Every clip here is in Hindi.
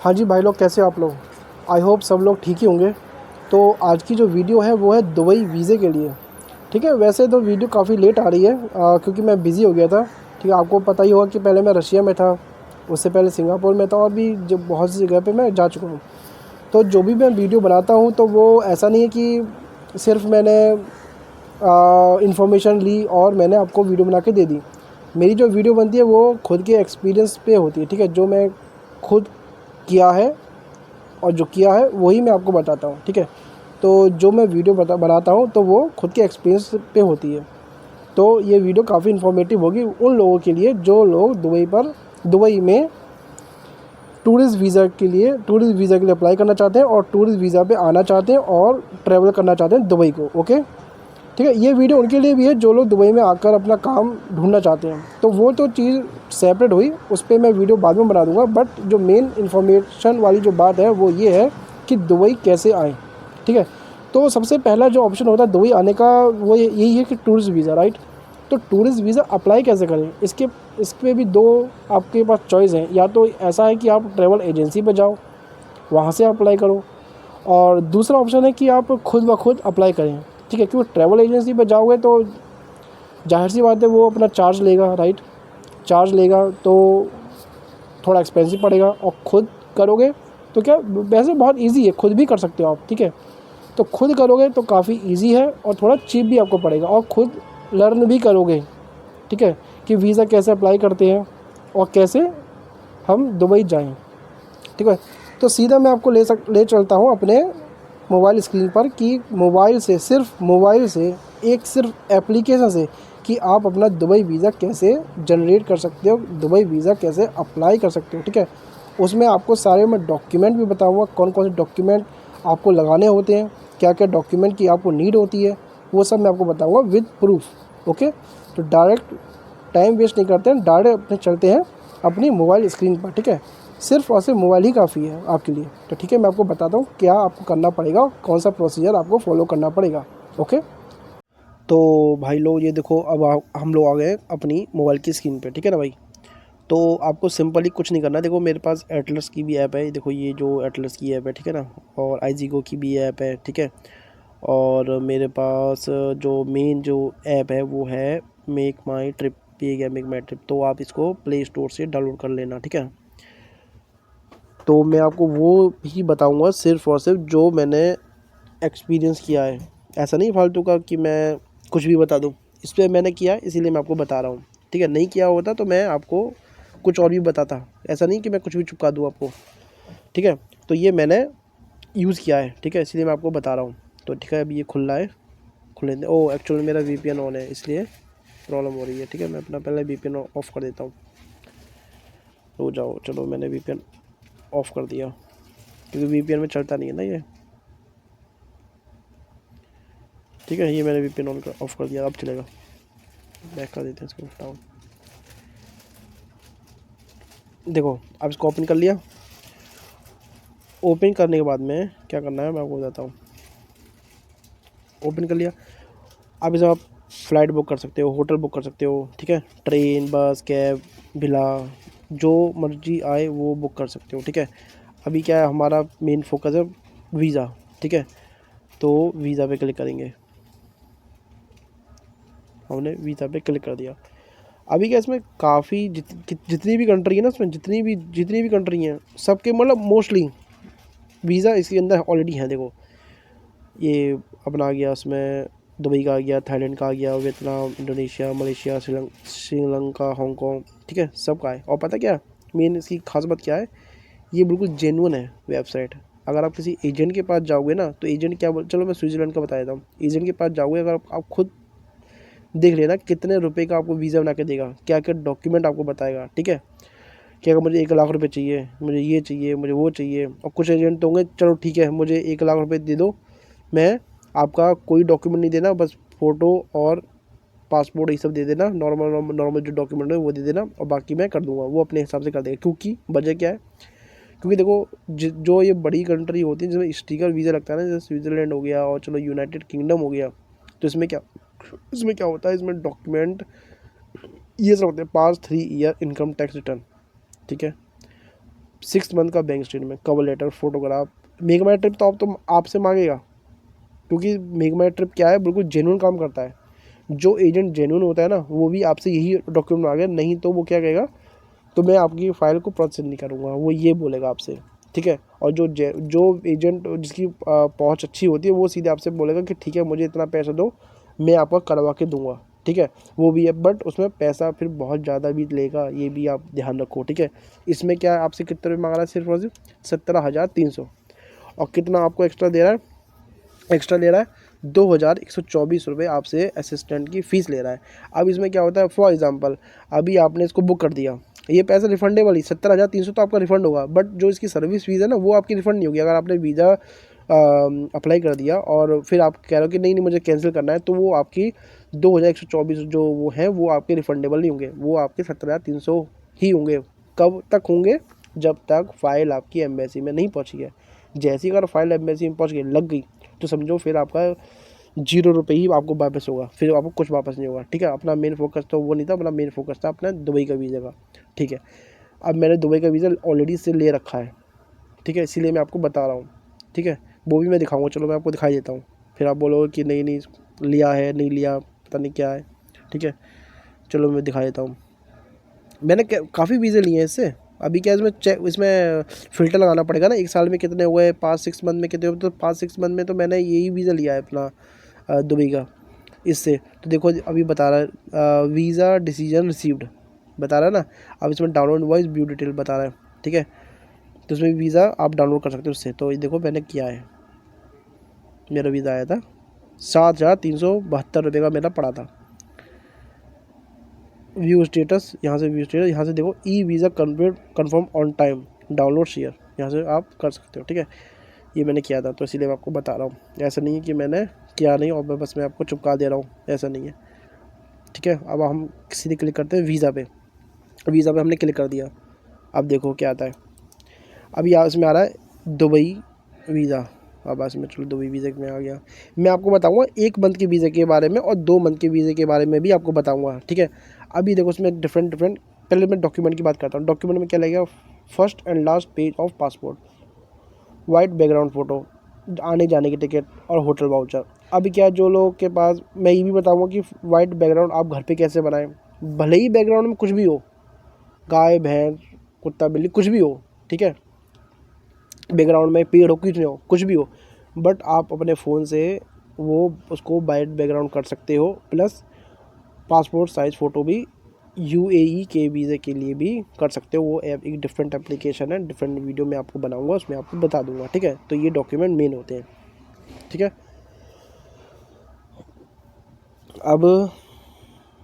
हाँ जी भाई लोग, कैसे हो आप लोग? आई होप सब लोग ठीक ही होंगे। तो आज की जो वीडियो है वो है दुबई वीज़े के लिए। ठीक है, वैसे तो वीडियो काफ़ी लेट आ रही है क्योंकि मैं बिज़ी हो गया था। ठीक है, आपको पता ही होगा कि पहले मैं रशिया में था, उससे पहले सिंगापुर में था और भी जो बहुत सी जगह पे मैं जा चुका हूँ। तो जो भी मैं वीडियो बनाता हूँ तो वो ऐसा नहीं है कि सिर्फ मैंने इन्फॉर्मेशन ली और मैंने आपको वीडियो बना के दे दी। मेरी जो वीडियो बनती है वो खुद के एक्सपीरियंस पे होती है। ठीक है, जो मैं खुद किया है और जो किया है वही मैं आपको बताता हूँ। ठीक है, तो जो मैं वीडियो बनाता हूँ तो वो खुद के एक्सपीरियंस पे होती है। तो ये वीडियो काफ़ी इन्फॉर्मेटिव होगी उन लोगों के लिए जो लोग दुबई में टूरिस्ट वीज़ा के लिए अप्लाई करना चाहते हैं और टूरिस्ट वीज़ा पे आना चाहते हैं और ट्रैवल करना चाहते हैं दुबई को। ओके, ठीक है, ये वीडियो उनके लिए भी है जो लोग दुबई में आकर अपना काम ढूंढना चाहते हैं। तो वो तो चीज़ सेपरेट हुई, उस पर मैं वीडियो बाद में बना दूंगा। बट जो मेन इन्फॉर्मेशन वाली जो बात है वो ये है कि दुबई कैसे आएँ। ठीक है, तो सबसे पहला जो ऑप्शन होता है दुबई आने का वो यही है कि टूरिस्ट वीज़ा, राइट। तो टूरिस्ट वीज़ा अप्लाई कैसे करें, इस पर भी दो आपके पास चॉइस हैं। या तो ऐसा है कि आप ट्रैवल एजेंसी पर जाओ, वहाँ से अप्लाई करो, और दूसरा ऑप्शन है कि आप खुद ब खुद अप्लाई करें। ठीक है, क्योंकि ट्रैवल एजेंसी पर जाओगे तो जाहिर सी बात है वो अपना चार्ज लेगा, राइट। चार्ज लेगा तो थोड़ा एक्सपेंसिव पड़ेगा। और खुद करोगे तो क्या, वैसे बहुत इजी है, खुद भी कर सकते हो आप। ठीक है, तो खुद करोगे तो काफ़ी इजी है और थोड़ा चीप भी आपको पड़ेगा, और खुद लर्न भी करोगे। ठीक है, कि वीज़ा कैसे अप्लाई करते हैं और कैसे हम दुबई जाएं। ठीक है, तो सीधा मैं आपको ले चलता हूँ अपने मोबाइल स्क्रीन पर कि मोबाइल से सिर्फ एप्लीकेशन से कि आप अपना दुबई वीज़ा कैसे जनरेट कर सकते हो, दुबई वीज़ा कैसे अप्लाई कर सकते हो। ठीक है, उसमें आपको सारे मैं डॉक्यूमेंट भी बताऊंगा, कौन कौन से डॉक्यूमेंट आपको लगाने होते हैं, क्या क्या डॉक्यूमेंट की आपको नीड होती है, वो सब मैं आपको बताऊंगा विद प्रूफ। ओके, तो डायरेक्ट टाइम वेस्ट नहीं करते हैं, डायरेक्ट अपने चलते हैं अपनी मोबाइल स्क्रीन पर। ठीक है, सिर्फ और सिर्फ मोबाइल ही काफ़ी है आपके लिए। तो ठीक है, मैं आपको बताता हूँ क्या आपको करना पड़ेगा, कौन सा प्रोसीजर आपको फॉलो करना पड़ेगा। ओके, तो भाई लोग ये देखो, अब हम लोग आ गए अपनी मोबाइल की स्क्रीन पे। ठीक है ना भाई, तो आपको सिंपली कुछ नहीं करना। देखो मेरे पास एटलस की भी ऐप है, देखो ये जो एटलस की ऐप है, ठीक है ना, और आईजीगो की भी ऐप है। ठीक है, और मेरे पास जो मेन जो ऐप है वो है मेक माई ट्रिप, ये मेक माई ट्रिप। तो आप इसको प्ले स्टोर से डाउनलोड कर लेना। ठीक है, तो मैं आपको वो ही बताऊंगा सिर्फ और सिर्फ जो मैंने एक्सपीरियंस किया है। ऐसा नहीं फालतू का कि मैं कुछ भी बता दूं। इस पर मैंने किया है इसीलिए मैं आपको बता रहा हूँ। ठीक है, नहीं किया होता तो मैं आपको कुछ और भी बताता। ऐसा नहीं कि मैं कुछ भी चुपका दूँ आपको। ठीक है, तो ये मैंने यूज़ किया है, ठीक है, इसलिए मैं आपको बता रहा हूँ। तो ठीक है, अभी ये खुल रहा है, खुले दे। ओ एक्चुअली मेरा वीपीएन ऑन है इसलिए प्रॉब्लम हो रही है। ठीक है, मैं अपना पहले वीपीएन ऑफ़ कर देता हूँ। हो जाओ, चलो मैंने वीपीएन ऑफ़ कर दिया क्योंकि वीपीएन में चलता नहीं है ना ये। ठीक है, ये मैंने वीपीएन ऑफ़ कर दिया, अब चलेगा। बैक कर देते हैं इसको डाउन। देखो अब इसको ओपन कर लिया। ओपन करने के बाद में क्या करना है मैं आपको बताता हूँ। ओपन कर लिया, अब इसमें आप फ़्लाइट बुक कर सकते हो, होटल बुक कर सकते हो। ठीक है, ट्रेन, बस, कैब, विला, जो मर्जी आए वो बुक कर सकते हो। ठीक है, अभी क्या है, हमारा मेन फोकस है वीज़ा। ठीक है, तो वीज़ा पे क्लिक करेंगे। हमने वीज़ा पे क्लिक कर दिया। अभी क्या इसमें काफ़ी जितनी भी कंट्री है ना, इसमें जितनी भी कंट्री हैं सबके मतलब मोस्टली वीज़ा इसके अंदर ऑलरेडी है। देखो ये अपना आ गया, उसमें दुबई का आ गया, थाईलैंड का आ गया, Vietnam, Indonesia, Malaysia, Sri Lanka, Hong Kong. ठीक है, सब का है। और पता क्या मेन इसकी खास बात क्या है, ये बिल्कुल जेन्युइन है वेबसाइट। अगर आप किसी एजेंट के पास जाओगे ना तो एजेंट क्या चलो मैं स्विट्ज़रलैंड का बता देता हूँ। एजेंट के पास जाओगे, अगर आप खुद देख लेना कितने रुपए का आपको वीज़ा बना के देगा, क्या क्या डॉक्यूमेंट आपको बताएगा। ठीक है, कि अगर मुझे 1 लाख रुपए चाहिए, मुझे ये चाहिए, मुझे वो चाहिए। और कुछ एजेंट तो होंगे, चलो ठीक है मुझे 1 लाख रुपए दे दो, मैं आपका कोई डॉक्यूमेंट नहीं देना, बस फ़ोटो और पासपोर्ट ये सब दे देना, नॉर्मल जो डॉक्यूमेंट है वो दे देना, और बाकी मैं कर दूंगा। वो अपने हिसाब से कर देगा, क्योंकि वजह क्या है, क्योंकि देखो जो ये बड़ी कंट्री होती है जिसमें स्टिकर वीज़ा लगता है ना, जैसे स्विट्ज़रलैंड हो गया और चलो यूनाइटेड किंगडम हो गया, तो इसमें क्या होता है, इसमें डॉक्यूमेंट ये सब होते हैं, पास 3 ईयर इनकम टैक्स रिटर्न। ठीक है, 6 मंथ का bank statement, cover letter, photograph. Make my trip तो आपसे मांगेगा, क्योंकि मेक माई ट्रिप क्या है, बिल्कुल जेन्युइन काम करता है। जो एजेंट जेन्युइन होता है ना, वो भी आपसे यही डॉक्यूमेंट मांगे, नहीं तो वो क्या कहेगा, तो मैं आपकी फ़ाइल को प्रोसेस नहीं करूँगा, वो ये बोलेगा आपसे, ठीक है। और जो एजेंट जिसकी पहुंच अच्छी होती है, वो सीधे आपसे बोलेगा कि ठीक है मुझे इतना पैसा दो, मैं आपको करवा के दूंगा, ठीक है। वो भी है, बट उसमें पैसा फिर बहुत ज़्यादा भी लेगा, ये भी आप ध्यान रखो, ठीक है। इसमें क्या है, आपसे कितने रुपये मांग रहा है, सिर्फ और सिर्फ 17,300। और कितना आपको एक्स्ट्रा दे रहा है, एक्स्ट्रा ले रहा है 2,124 रुपये आपसे असिस्टेंट की फ़ीस ले रहा है। अब इसमें क्या होता है, फॉर एग्जांपल अभी आपने इसको बुक कर दिया, ये पैसा रिफंडेबल ही 17,300 तो आपका रिफ़ंड होगा, बट जो इसकी सर्विस फीस है ना, वो आपकी रिफ़ंड नहीं होगी। अगर आपने वीज़ा अप्लाई कर दिया और फिर आप कह रहे हो कि नहीं नहीं मुझे कैंसिल करना है, तो वो आपकी 2,124 जो वो हैं वो आपके रिफ़ंडेबल नहीं होंगे, वो आपके 17,300 ही होंगे। कब तक होंगे, जब तक फ़ाइल आपकी एम्बेसी में नहीं पहुँची है। जैसी अगर फ़ाइल एम्बेसी में पहुँच गई, लग गई, तो समझो फिर आपका 0 रुपये ही आपको वापस होगा, फिर आपको कुछ वापस नहीं होगा, ठीक है। अपना मेन फोकस तो वो नहीं था, अपना मेन फोकस था अपना दुबई का वीज़ा का, ठीक है। अब मैंने दुबई का वीज़ा ऑलरेडी से ले रखा है, ठीक है, इसीलिए मैं आपको बता रहा हूँ, ठीक है। वो भी मैं दिखाऊंगा, चलो मैं आपको दिखाई देता हूँ, फिर आप बोलोगे कि नहीं नहीं लिया है नहीं लिया, पता नहीं क्या है, ठीक है। चलो मैं दिखा देता हूँ, मैंने काफ़ी वीज़े लिए हैं इससे। अभी क्या इसमें फ़िल्टर लगाना पड़ेगा ना, 1 साल में कितने हुए, 5-6 मंथ में कितने हुए, तो 5-6 मंथ में तो मैंने यही वीज़ा लिया है अपना दुबई का इससे। तो देखो अभी बता रहा है वीज़ा डिसीजन रिसीव्ड बता रहा है ना। अब इसमें डाउनलोड वॉइस व्यू डिटेल बता रहा है, ठीक है। तो उसमें वीज़ा आप डाउनलोड कर सकते हो उससे। तो ये देखो मैंने किया है, मेरा वीज़ा आया था 7,372 रुपये का मेरा पड़ा था। व्यू स्टेटस, यहाँ से व्यू स्टेटस, यहाँ से देखो e visa confirm on time, download share, यहाँ से आप कर सकते हो, ठीक है। ये मैंने किया था, तो इसीलिए मैं आपको बता रहा हूँ। ऐसा नहीं है कि मैंने किया नहीं और मैं आपको चिपका दे रहा हूँ, ऐसा नहीं है, ठीक है। अब हम सीधे क्लिक करते हैं वीज़ा पे। वीज़ा पे हमने क्लिक कर दिया, अब देखो क्या आता है। अब यहाँ इसमें आ रहा है दुबई वीज़ा। अब इसमें चलो दुबई वीज़ा में आ गया। मैं आपको बताऊंगा 1 मंथ के वीज़े के बारे में और 2 मंथ के वीज़े के बारे में भी आपको बताऊंगा, ठीक है। अभी देखो इसमें डिफरेंट पहले मैं डॉक्यूमेंट की बात करता हूँ। डॉक्यूमेंट में क्या लगेगा, first and last page of passport, white background photo, आने जाने की टिकट और होटल वाउचर। अभी क्या, जो लोगों के पास, मैं ये भी बताऊँगा कि वाइट बैकग्राउंड आप घर पे कैसे बनाएं। भले ही बैकग्राउंड में कुछ भी हो, गाय भैंस कुत्ता बिल्ली कुछ भी हो, ठीक है, बैकग्राउंड में पेड़ हो, कुछ नहीं हो, कुछ भी हो, बट आप अपने फ़ोन से वो उसको वाइट बैकग्राउंड कर सकते हो। प्लस पासपोर्ट साइज़ फ़ोटो भी यूएई के वीज़े के लिए भी कर सकते हो। वो ऐप एक डिफरेंट एप्लीकेशन है, डिफरेंट वीडियो में आपको बनाऊंगा, उसमें आपको बता दूंगा, ठीक है। तो ये डॉक्यूमेंट मेन होते हैं, ठीक है।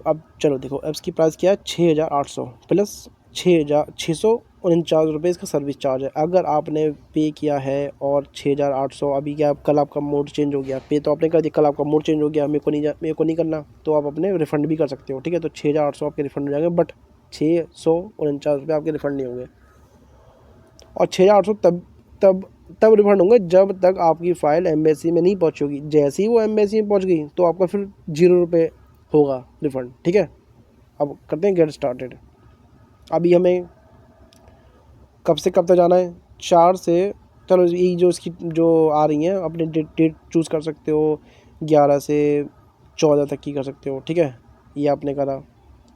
अब चलो देखो, अब इसकी प्राइस क्या है, 6,800 प्लस 6,649 रुपये इसका सर्विस चार्ज है। अगर आपने पे किया है और 6,800, अभी क्या कल आपका मोड चेंज हो गया, पे तो आपने कर दिया, कल आपका मोड चेंज हो गया, मेरे को नहीं करना, तो आप अपने रिफ़ंड भी कर सकते हो, ठीक है। तो 6,800 आपके रिफ़ंड हो जाएंगे, बट 649 रुपये आपके रिफ़ंड नहीं होंगे। और 6,800 तब रिफ़ंड होंगे जब तक आपकी फ़ाइल एम्बेसी में नहीं पहुँची। जैसे ही वो एम्बेसी में पहुँच गई तो आपका फिर 0 रुपये होगा रिफ़ंड, ठीक है। अब करते हैं गेट स्टार्टेड। अभी हमें कब से कब तक जाना है, 4 से, चलो ये जो इसकी जो आ रही हैं अपने डेट चूज़ कर सकते हो, 11 से 14 तक की कर सकते हो, ठीक है। ये आपने करा,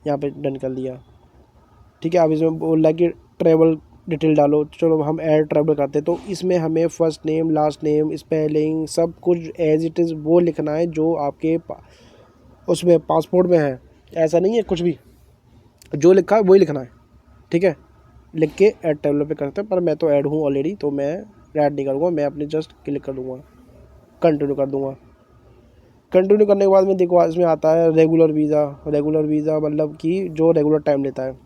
यहाँ पे डन कर लिया, ठीक है। अब इसमें बोल रहा है कि ट्रैवल डिटेल डालो, चलो हम ऐड ट्रैवल करते हैं। तो इसमें हमें first name, last name, spelling सब कुछ एज इट इज़ वो लिखना है जो आपके उसमें पासपोर्ट में है। ऐसा नहीं है कुछ भी, जो लिखा है वही लिखना है, ठीक है। लिख के ऐड ट्रैवलर पे करते हैं, पर मैं तो ऐड हूँ ऑलरेडी, तो मैं ऐड नहीं करूँगा, मैं अपने जस्ट क्लिक कर दूँगा, कंटिन्यू कर दूँगा। कंटिन्यू करने के बाद में देखो इसमें आता है रेगुलर वीज़ा। रेगुलर वीज़ा मतलब कि जो रेगुलर टाइम लेता है,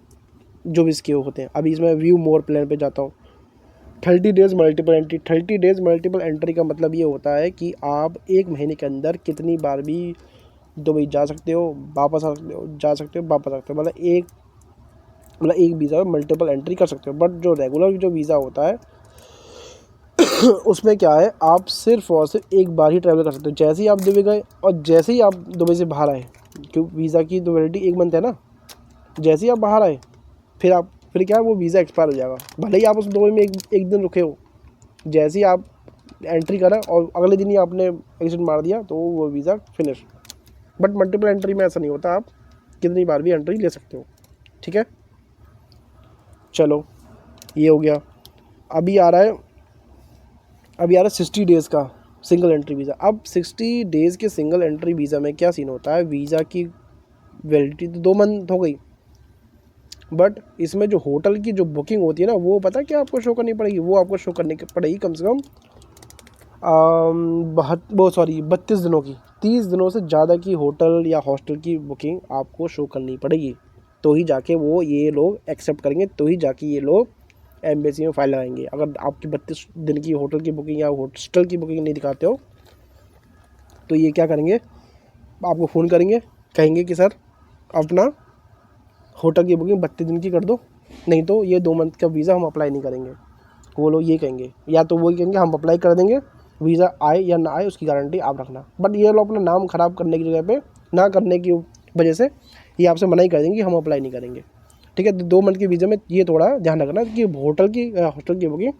जो भी इसके होते हैं। अभी इसमें व्यू मोर प्लान पे जाता हूँ। 30 days multiple entry. 30 days multiple entry का मतलब ये होता है कि आप 1 महीने के अंदर कितनी बार भी दुबई जा सकते हो, वापस आ सकते हो, जा सकते हो, वापस आ सकते हो। मतलब एक वीज़ा में मल्टीपल एंट्री कर सकते हो। बट जो रेगुलर जो वीज़ा होता है उसमें क्या है, आप सिर्फ और सिर्फ एक बार ही ट्रैवल कर सकते हो। जैसे ही आप दुबई गए और जैसे ही आप दुबई से बाहर आए, क्योंकि वीज़ा की तो वैलिडिटी 1 मंथ है ना, जैसे ही आप बाहर आए फिर आप फिर क्या है, वो वीज़ा एक्सपायर हो जाएगा, भले ही आप उस दुबई में एक दिन रुके हो। जैसे ही आप एंट्री करा और अगले दिन ही आपने एग्जिट मार दिया तो वो visa finish. But multiple entry में ऐसा नहीं होता, आप कितनी बार भी एंट्री ले सकते हो, ठीक है। चलो ये हो गया। अभी आ रहा है 60 डेज़ का सिंगल एंट्री वीज़ा। अब 60 डेज़ के सिंगल एंट्री वीज़ा में क्या सीन होता है, वीज़ा की वैलिडिटी तो 2 मंथ हो गई, बट इसमें जो होटल की जो बुकिंग होती है ना, वो पता है क्या आपको शो करनी पड़ेगी, वो आपको शो करनी पड़ेगी कम से कम 32 दिनों की, 30 दिनों से ज़्यादा की होटल या हॉस्टल की बुकिंग आपको शो करनी पड़ेगी, तो ही जाके वो ये लोग एक्सेप्ट करेंगे, तो ही जाके ये लोग एम्बेसी में फाइल लगाएंगे। अगर आपकी 32 दिन की होटल की बुकिंग या हॉस्टल की बुकिंग नहीं दिखाते हो तो ये क्या करेंगे, आपको फ़ोन करेंगे, कहेंगे कि सर अपना होटल की बुकिंग 32 दिन की कर दो, नहीं तो ये 2 मंथ का वीज़ा हम अप्लाई नहीं करेंगे। वो लोग ये कहेंगे, या तो वो कहेंगे हम अप्लाई कर देंगे, वीज़ा आए या ना आए उसकी गारंटी आप रखना। बट ये लोग अपना नाम ख़राब करने की जगह पे, ना करने की वजह से ये आपसे मना ही कर देंगे कि हम अप्लाई नहीं करेंगे, ठीक है। तो 2 मंथ के वीज़ा में ये थोड़ा ध्यान रखना कि हॉस्टल की बुकिंग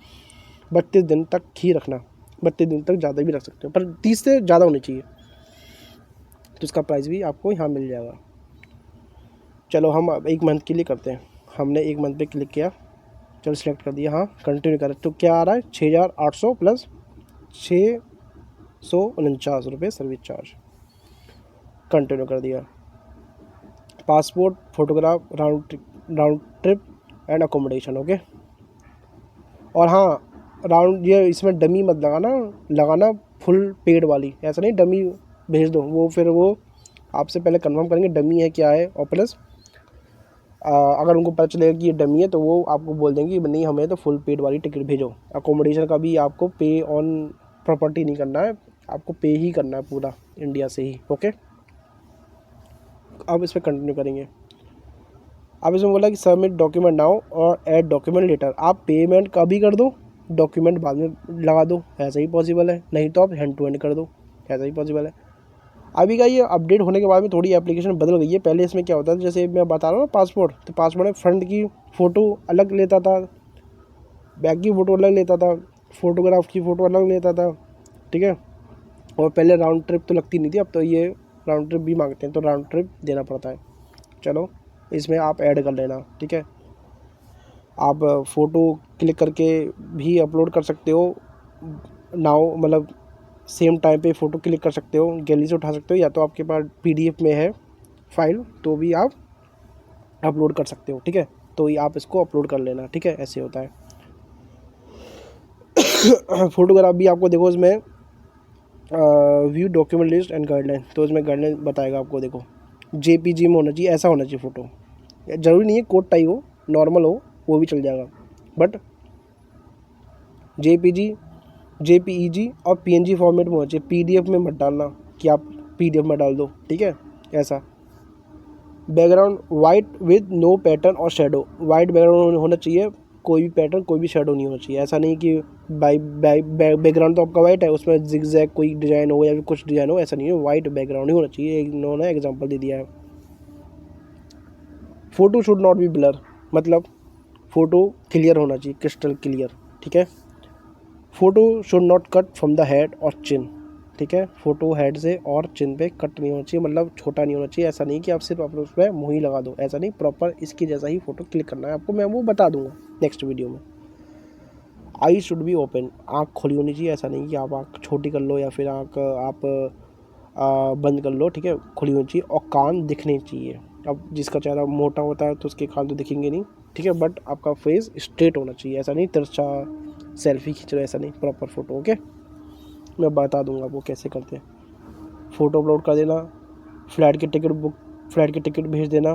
32 दिन तक ही रखना, 32 दिन तक ज़्यादा भी रख सकते हो, पर 30 से ज़्यादा होनी चाहिए, तो इसका प्राइस भी आपको यहाँ मिल जाएगा। चलो हम अब 1 मंथ के लिए करते हैं। हमने 1 मंथ पे क्लिक किया, चलो सिलेक्ट कर दिया, हाँ कंटिन्यू करें, तो क्या आ रहा है 6,800 प्लस 649 रुपये सर्विस चार्ज। कंटिन्यू कर दिया। Passport, photograph, round trip and accommodation, okay. और हाँ राउंड, ये इसमें डमी मत लगाना फुल पेड वाली, ऐसा नहीं डमी भेज दो, वो फिर वो आपसे पहले कंफर्म करेंगे डमी है क्या है, और प्लस अगर उनको पता चलेगा कि ये डमी है तो वो आपको बोल देंगे कि नहीं हमें तो फुल पेड वाली टिकट भेजो। अकोमोडेशन का भी आपको पे ऑन प्रॉपर्टी नहीं करना है, आपको पे ही करना है पूरा इंडिया से ही, ओके। अब इस पर कंटिन्यू करेंगे। अब इसमें बोला कि सबमिट डॉक्यूमेंट नाउ और ऐड डॉक्यूमेंट लेटर, आप पेमेंट का भी कर दो, डॉक्यूमेंट बाद में लगा दो, ऐसा ही पॉसिबल है, नहीं तो आप हैंड टू हैंड कर दो, ऐसा ही पॉसिबल है। अभी का ये अपडेट होने के बाद में थोड़ी एप्लीकेशन बदल गई है। पहले इसमें क्या होता था, जैसे मैं बता रहा हूँ ना पासपोर्ट, तो पासपोर्ट में फ्रंट की फ़ोटो अलग लेता था, बैक की फ़ोटो अलग लेता था, फ़ोटोग्राफ की फ़ोटो अलग लेता था, ठीक है। और पहले राउंड ट्रिप तो लगती नहीं थी, अब तो ये राउंड ट्रिप भी मांगते हैं, तो राउंड ट्रिप देना पड़ता है। चलो इसमें आप ऐड कर लेना, ठीक है। आप फ़ोटो क्लिक करके भी अपलोड कर सकते हो, नाउ मतलब सेम टाइम पे फ़ोटो क्लिक कर सकते हो, गैलरी से उठा सकते हो, या तो आपके पास PDF में है फाइल तो भी आप अपलोड कर सकते हो, ठीक है। तो ये आप इसको अपलोड कर लेना, ठीक है, ऐसे होता है। फ़ोटोग्राफ भी आपको देखो इसमें view document list and guideline, तो इसमें गाइडलाइन बताएगा आपको, देखो JPG में होना चाहिए, ऐसा होना चाहिए फ़ोटो, ज़रूरी नहीं है कोट टाई हो, नॉर्मल हो वो भी चल जाएगा, बट JPG और PNG फॉर्मेट में होना चाहिए, PDF में मत डालना कि आप PDF में डाल दो, ठीक है, ऐसा। Background white with no pattern और शेडो, वाइट बैकग्राउंड होना चाहिए, कोई भी पैटर्न कोई भी शेडो नहीं होना चाहिए, ऐसा नहीं कि बैकग्राउंड तो आपका वाइट है उसमें जिगजैग कोई डिज़ाइन हो या फिर कुछ डिज़ाइन हो, ऐसा नहीं है, वाइट बैकग्राउंड ही होना चाहिए, इन्होंने एग्जांपल दे दिया है। Photo should not be blur, मतलब फ़ोटो क्लियर होना चाहिए, क्रिस्टल क्लियर, ठीक है। Photo should not cut from the head और चिन, ठीक है, फ़ोटो हेड से और चिन पे कट नहीं होना चाहिए, मतलब छोटा नहीं होना चाहिए, ऐसा नहीं कि आप सिर्फ अपने उसमें मुँह ही लगा दो, ऐसा नहीं, प्रॉपर इसकी जैसा ही फ़ोटो क्लिक करना है आपको, मैं वो बता दूंगा नेक्स्ट वीडियो में। आई शुड बी ओपन, आँख खुली होनी चाहिए, ऐसा नहीं कि आप आँख छोटी कर लो या फिर आँख आप बंद कर लो, ठीक है, खुली होनी चाहिए, और कान दिखने चाहिए। अब जिसका चेहरा मोटा होता है तो उसके कान तो दिखेंगे नहीं, ठीक है, बट आपका फेस स्ट्रेट होना चाहिए, ऐसा नहीं तिरछा सेल्फी खींच रहे, ऐसा नहीं, प्रॉपर फ़ोटो, ओके। मैं बता दूंगा वो कैसे करते हैं। फ़ोटो अपलोड कर देना, फ्लाइट की टिकट भेज देना,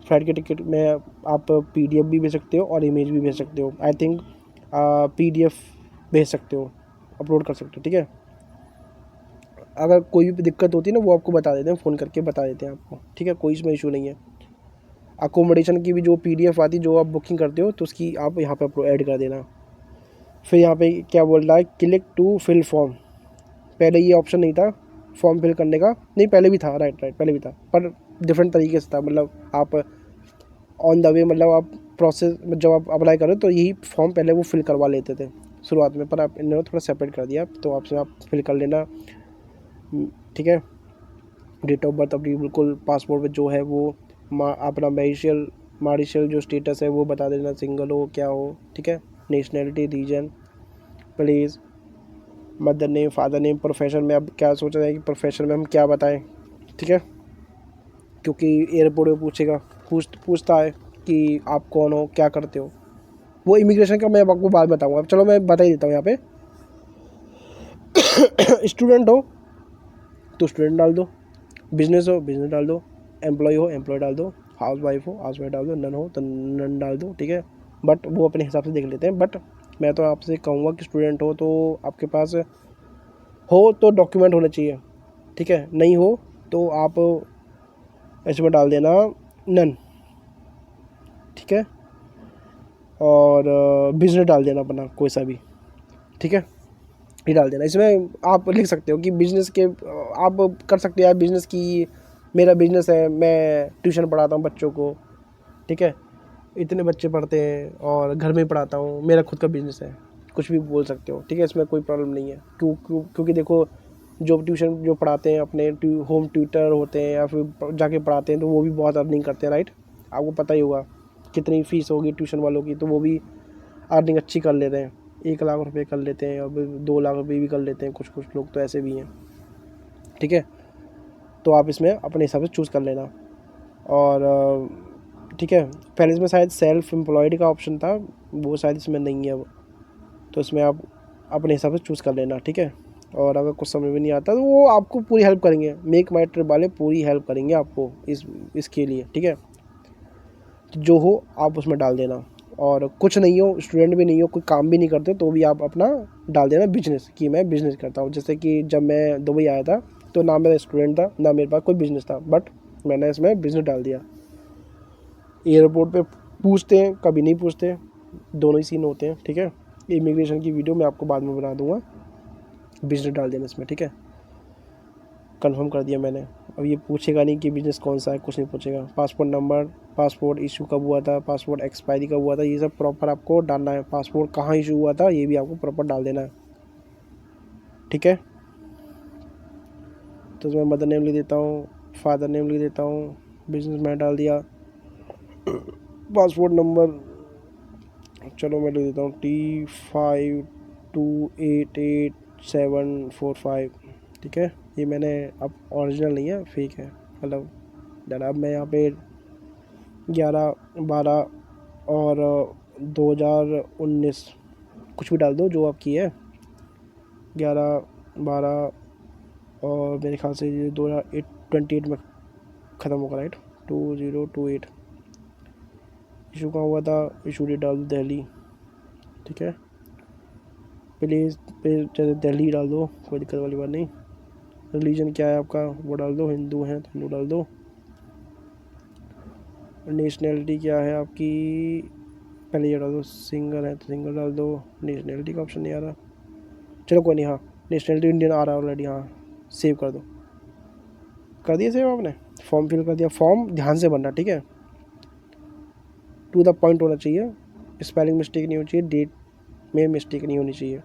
फ्लाइट की टिकट में आप PDF भी भेज सकते हो और इमेज भी भेज सकते हो, आई थिंक PDF भेज सकते हो, अपलोड कर सकते हो, ठीक है। अगर कोई भी दिक्कत होती है ना वो आपको बता देते हैं, फ़ोन करके बता देते हैं आपको, ठीक है, कोई इसमें इशू नहीं है। अकोमोडेशन की भी जो PDF आती है जो आप बुकिंग करते हो तो उसकी आप यहाँ पे ऐड कर देना। फिर यहाँ पे क्या बोल रहा है, क्लिक टू फिल फॉर्म, पहले ये ऑप्शन नहीं था फॉर्म फिल करने का, नहीं पहले भी था, राइट पहले भी था, पर डिफरेंट तरीके से था, मतलब आप ऑन द वे, मतलब आप प्रोसेस जब आप अप्लाई करें तो यही फॉर्म पहले वो फिल करवा लेते थे शुरुआत में, पर आप इन्होंने थोड़ा सेपरेट कर दिया, तो आपसे आप फिल कर लेना, ठीक है। डेट ऑफ बर्थ अपनी बिल्कुल पासपोर्ट पे जो है वो अपना मारिशियल जो स्टेटस है वो बता देना, सिंगल हो क्या हो, ठीक है। Nationality, region, place, mother name, father name, profession में अब क्या सोच रहे हैं कि प्रोफेशन में हम क्या बताएं, ठीक है, क्योंकि एयरपोर्ट में पूछता है कि आप कौन हो, क्या करते हो। वो इमिग्रेशन का मैं आपको बाद बताऊँगा, अब चलो मैं बता ही देता हूँ यहाँ पे। स्टूडेंट हो तो स्टूडेंट डाल दो, बिजनेस हो बिजनेस डाल दो, एम्प्लॉय हो एम्प्लॉय डाल दो, हाउस वाइफ डाल दो, नन हो तो नन डाल दो, ठीक है। बट वो अपने हिसाब से देख लेते हैं, बट मैं तो आपसे कहूँगा कि स्टूडेंट हो तो आपके पास हो तो डॉक्यूमेंट होना चाहिए, ठीक है। नहीं हो तो आप इसमें डाल देना नन, ठीक है। और बिजनेस डाल देना अपना कोई सा भी, ठीक है, ये डाल देना। इसमें आप लिख सकते हो कि बिज़नेस के आप कर सकते हो यार बिज़नेस की, मेरा बिज़नेस है, मैं ट्यूशन पढ़ाता हूँ बच्चों को, ठीक है, इतने बच्चे पढ़ते हैं और घर में पढ़ाता हूँ, मेरा खुद का बिज़नेस है, कुछ भी बोल सकते हो, ठीक है, इसमें कोई प्रॉब्लम नहीं है। क्योंकि देखो जो ट्यूशन जो पढ़ाते हैं अपने होम ट्यूटर होते हैं या फिर जाके पढ़ाते हैं तो वो भी बहुत अर्निंग करते हैं, राइट। आपको पता ही होगा कितनी फ़ीस होगी ट्यूशन वालों की, तो वो भी अर्निंग अच्छी कर लेते हैं, 1 लाख रुपए कर लेते हैं, अब 2 लाख रुपए भी कर लेते हैं, कुछ लोग तो ऐसे भी हैं, ठीक है। तो आप इसमें अपने हिसाब से चूज़ कर लेना। और ठीक है, पहले इसमें शायद सेल्फ एम्प्लॉयड का ऑप्शन था, वो शायद इसमें नहीं है अब, तो इसमें आप अपने हिसाब से चूज़ कर लेना, ठीक है। और अगर कुछ समझ में नहीं आता तो वो आपको पूरी हेल्प करेंगे, मेक माई ट्रिप वाले पूरी हेल्प करेंगे आपको इसके लिए, ठीक है। तो जो हो आप उसमें डाल देना, और कुछ नहीं हो, स्टूडेंट भी नहीं हो, कोई काम भी नहीं करते, तो भी आप अपना डाल देना बिजनेस कि मैं बिज़नेस करता हूँ। जैसे कि जब मैं दुबई आया था तो ना मेरा स्टूडेंट था ना मेरे पास कोई बिज़नेस था, बट मैंने इसमें बिज़नेस डाल दिया। एयरपोर्ट पे पूछते हैं, कभी नहीं पूछते, दोनों ही सीन होते हैं, ठीक है। इमिग्रेशन की वीडियो मैं आपको बाद में बना दूँगा, बिज़नेस डाल देना इसमें, ठीक है। कंफर्म कर दिया मैंने, अब ये पूछेगा नहीं कि बिज़नेस कौन सा है, कुछ नहीं पूछेगा। पासपोर्ट नंबर, पासपोर्ट इशू कब हुआ था, पासपोर्ट एक्सपायरी कब हुआ था, ये सब प्रॉपर आपको डालना है। पासपोर्ट कहाँ इशू हुआ था ये भी आपको प्रॉपर डाल देना है, ठीक है। तो मैं मदर नेम लिख देता हूँ, फादर नेम लिख देता हूँ, बिजनेस मैं डाल दिया, पासपोर्ट नंबर चलो मैं लिख देता हूँ T52888745, ठीक है। ये मैंने अब ओरिजिनल नहीं है, फेक है, मतलब डाला। अब मैं यहाँ पे 11/12 और 2019 कुछ भी डाल दो जो आपकी है, 11/12 और मेरे ख्याल से ये 2028 में ख़त्म होगा, राइट, 2028। इशू कहाँ हुआ था, इशू डेट डाल दो दिल्ली, ठीक है। प्लेस पे जैसे दिल्ली डाल दो, कोई दिक्कत वाली बात नहीं। रिलीजन क्या है आपका वो डाल दो, हिंदू हैं तो हिंदू डाल दो। नेशनैलिटी क्या है आपकी, पहले ये डाल दो, सिंगल है तो सिंगल डाल दो, नेशनैलिटी का ऑप्शन नहीं आ रहा, चलो कोई नहीं, हाँ नेशनैलिटी इंडियन आ रहा है ऑलरेडी, हाँ सेव कर दो। कर दिया सेव आपने, फॉर्म फिल कर दिया। फॉर्म ध्यान से भरना, ठीक है, टू द पॉइंट होना चाहिए, स्पेलिंग मिस्टेक नहीं होनी चाहिए, डेट में मिस्टेक नहीं होनी चाहिए।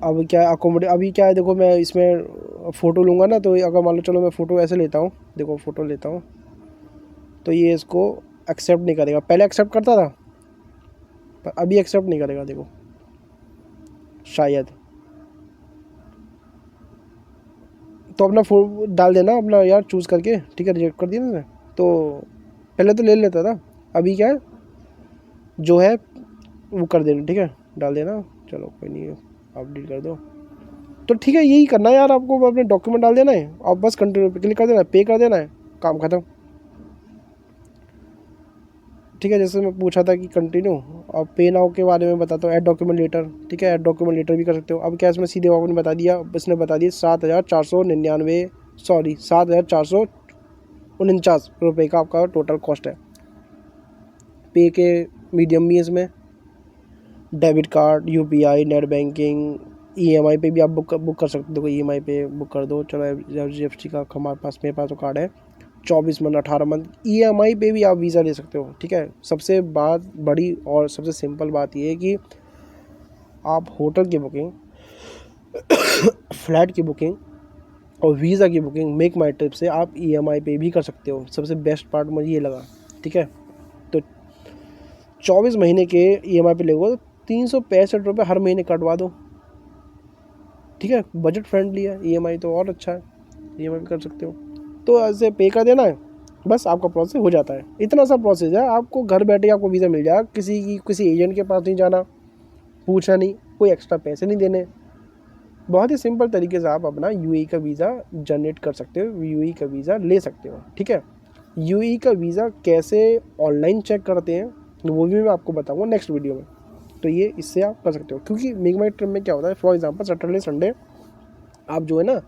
अब क्या अभी क्या है, देखो मैं इसमें फ़ोटो लूँगा ना, तो अगर मान लो चलो मैं फ़ोटो ऐसे लेता हूँ, देखो फ़ोटो लेता हूँ तो ये इसको एक्सेप्ट नहीं करेगा, पहले एक्सेप्ट करता था पर अभी एक्सेप्ट नहीं करेगा, देखो शायद। तो अपना डाल देना अपना यार चूज़ करके, ठीक है, रिजेक्ट कर दिया मैंने, तो पहले तो ले लेता था, अभी क्या है जो है वो कर देना, ठीक है, डाल देना, चलो कोई नहीं आप डिलीट कर दो। तो ठीक है, यही करना है यार आपको, अपने डॉक्यूमेंट डाल देना है और बस कंटिन्यू पे क्लिक कर देना है, पे कर देना है, काम ख़त्म, ठीक है। जैसे मैं पूछा था कि कंटिन्यू, और पे नाउ के बारे में बताता हूँ, ऐड डॉक्यूमेंट लेटर, ठीक है, ऐड डॉक्यूमेंट लेटर भी कर सकते हो। अब क्या इसमें सीधे आपने बता दिया, इसने बता दिया 7,499 सॉरी 7,449 रुपये का आपका टोटल कॉस्ट है। पे के मीडियम भी है इसमें, debit card, UPI, net banking, EMI पे भी आप बुक कर सकते हो, ईएमआई पे बुक कर दो। चलो HDFC का हमारे पास, मेरे पास तो कार्ड है, 24 मंथ 18 मंथ EMI पे भी आप वीज़ा ले सकते हो। ठीक है, सबसे बात बड़ी और सबसे सिंपल बात ये है कि आप होटल की बुकिंग, फ्लैट की बुकिंग और वीज़ा की बुकिंग मेक माई ट्रिप से आप EMI पे भी कर सकते हो। सबसे बेस्ट पार्ट मुझे ये लगा। ठीक है, तो 24 महीने के EMI पे लेगो तो 365 रुपये हर महीने कटवा दो। ठीक है, बजट फ्रेंडली है EMI, तो और अच्छा है, EMI पे कर सकते हो। तो ऐसे पे कर देना है, बस आपका प्रोसेस हो जाता है। इतना सा प्रोसेस है, आपको घर बैठे आपको वीज़ा मिल जाएगा। किसी एजेंट के पास नहीं जाना, पूछना नहीं, कोई एक्स्ट्रा पैसे नहीं देने। बहुत ही सिंपल तरीके से आप अपना UAE का वीज़ा जनरेट कर सकते हो, UAE का वीज़ा ले सकते हो। ठीक है, UAE का वीज़ा कैसे ऑनलाइन चेक करते हैं वो भी मैं आपको बताऊँगा नेक्स्ट वीडियो में। तो ये इससे आप कर सकते हो, क्योंकि मेक माई ट्रिप में क्या होता है, फॉर एग्जांपल सैटरडे संडे आप जो है ना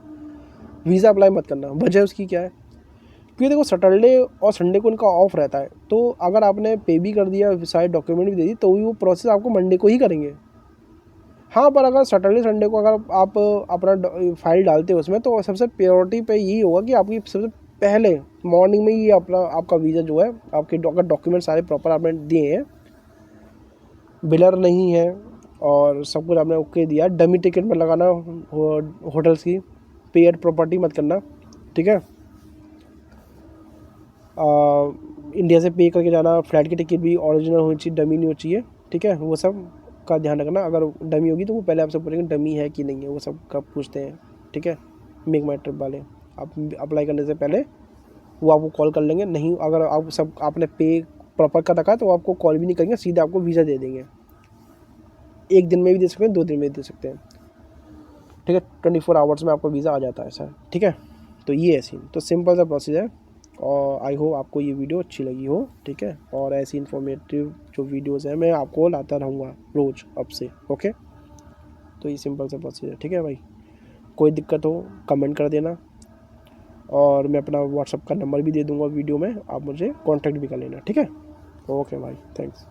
वीज़ा अप्लाई मत करना। वजह उसकी क्या है, क्योंकि देखो सैटरडे और संडे को उनका ऑफ रहता है। तो अगर आपने पे भी कर दिया, सारे डॉक्यूमेंट भी दे दी, तो वो प्रोसेस आपको मंडे को ही करेंगे। हाँ, पर अगर सैटरडे संडे को अगर आप अपना फाइल डालते हो उसमें, तो सबसे प्रायोरिटी पे यही होगा कि आपकी सबसे पहले मॉर्निंग में ही आपका वीज़ा जो है, आपके अगर डॉक्यूमेंट सारे प्रॉपर आपने दिए हैं, बिलर नहीं है और सब कुछ आपने ओके दिया, डमी टिकट में लगाना होटल्स की, पेड प्रॉपर्टी मत करना। ठीक है, इंडिया से पे करके जाना, फ्लाइट की टिकट भी ओरिजिनल होनी चाहिए, डमी नहीं होनी चाहिए। ठीक है, वो सब का ध्यान रखना। अगर डमी होगी तो वो पहले आपसे पूछेंगे डमी है कि नहीं है, वो सब का पूछते हैं। ठीक है, मेक माई ट्रिप वाले आप अप्लाई करने से पहले वो आपको कॉल कर लेंगे। नहीं, अगर आप सब आपने पे प्रॉपर कर रखा है तो आपको कॉल भी नहीं करेंगे, सीधे आपको वीज़ा दे देंगे। 1 दिन में भी दे सकते हैं, 2 दिन में भी दे सकते हैं। ठीक है, 24 आवर्स में आपको वीज़ा आ जाता है सर। ठीक है, तो ये है सीन, तो सिंपल सा प्रोसेस है। और आई होप आपको ये वीडियो अच्छी लगी हो। ठीक है, और ऐसी इन्फॉर्मेटिव जो वीडियोज़ हैं मैं आपको लाता रहूँगा रोज़ अब से। ओके, तो ये सिंपल सा प्रोसेस है। ठीक है भाई, कोई दिक्कत हो कमेंट कर देना, और मैं अपना व्हाट्सअप का नंबर भी दे दूँगा वीडियो में, आप मुझे कॉन्टैक्ट भी कर लेना। ठीक है, ओके भाई, थैंक्स।